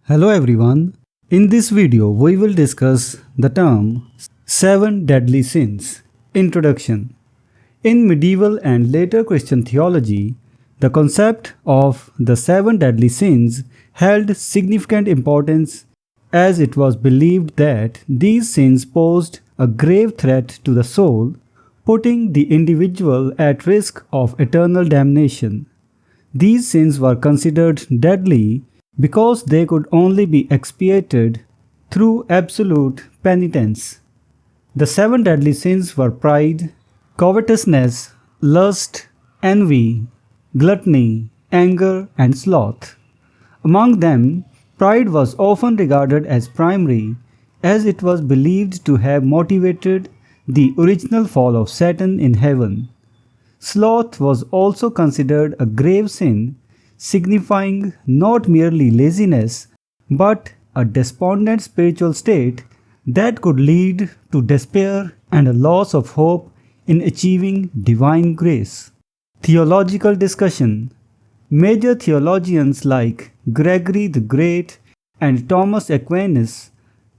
Hello everyone. In this video we will discuss the term 7 deadly sins. Introduction. In medieval and later Christian theology, the concept of the 7 deadly sins held significant importance as it was believed that these sins posed a grave threat to the soul, putting the individual at risk of eternal damnation. These sins were considered deadly because they could only be expiated through absolute penitence. The 7 deadly sins were pride, covetousness, lust, envy, gluttony, anger, and sloth. Among them, pride was often regarded as primary, as it was believed to have motivated the original fall of Satan in heaven. Sloth was also considered a grave sin, signifying not merely laziness but a despondent spiritual state that could lead to despair and a loss of hope in achieving divine grace. Theological discussion. Major theologians like Gregory the Great and Thomas Aquinas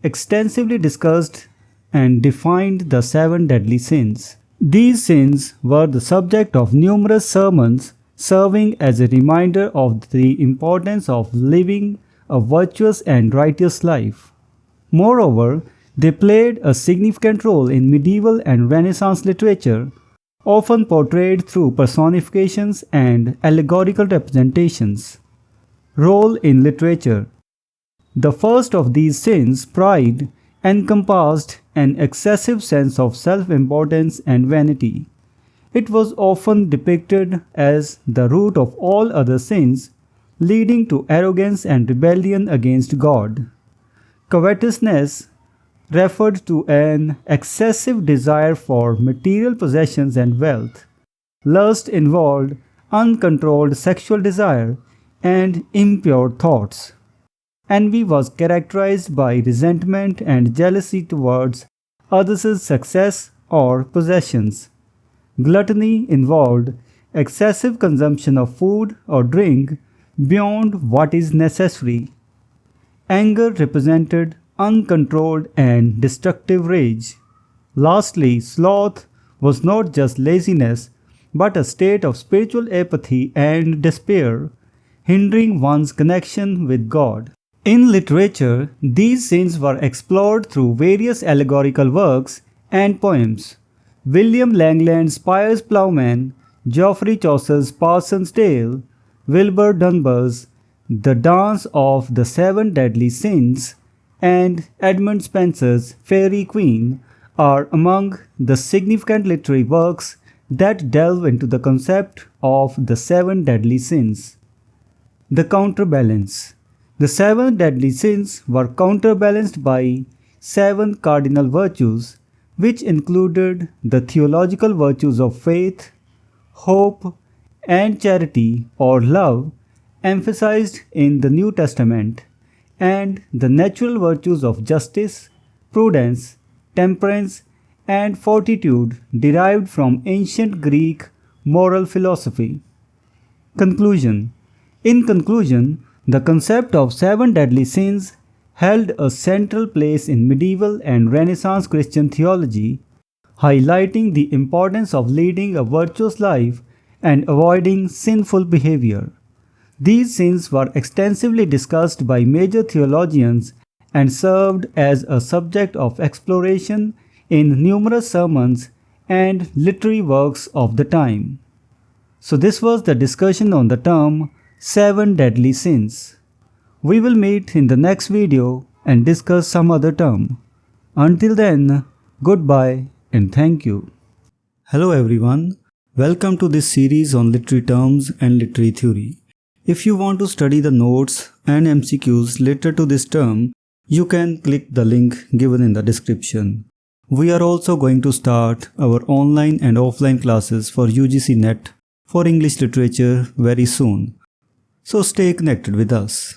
extensively discussed and defined the 7 deadly sins. These sins were the subject of numerous sermons, serving as a reminder of the importance of living a virtuous and righteous life. Moreover, they played a significant role in medieval and Renaissance literature, often portrayed through personifications and allegorical representations. Role in literature. The first of these sins, pride, encompassed an excessive sense of self-importance and vanity. It was often depicted as the root of all other sins, leading to arrogance and rebellion against God. Covetousness referred to an excessive desire for material possessions and wealth. Lust involved uncontrolled sexual desire and impure thoughts. Envy was characterized by resentment and jealousy towards others' success or possessions. Gluttony involved excessive consumption of food or drink beyond what is necessary. Anger represented uncontrolled and destructive rage. Lastly, sloth was not just laziness but a state of spiritual apathy and despair, hindering one's connection with God. In literature, these sins were explored through various allegorical works and poems. William Langland's Piers Plowman, Geoffrey Chaucer's Parson's Tale, Wilbur Dunbar's The Dance of the 7 Deadly Sins, and Edmund Spenser's Faerie Queene are among the significant literary works that delve into the concept of the 7 deadly sins. The counterbalance. The 7 deadly sins were counterbalanced by 7 cardinal virtues, which included the theological virtues of faith, hope, and charity or love emphasized in the New Testament, and the natural virtues of justice, prudence, temperance, and fortitude derived from ancient Greek moral philosophy. Conclusion. In conclusion, the concept of 7 deadly sins held a central place in medieval and Renaissance Christian theology, highlighting the importance of leading a virtuous life and avoiding sinful behavior. These sins were extensively discussed by major theologians and served as a subject of exploration in numerous sermons and literary works of the time. So this was the discussion on the term 7 deadly sins. We will meet in the next video and discuss some other term. Until then, goodbye and thank you. Hello everyone. Welcome to this series on literary terms and literary theory. If you want to study the notes and MCQs related to this term, you can click the link given in the description. We are also going to start our online and offline classes for UGC NET for English literature very soon. So stay connected with us.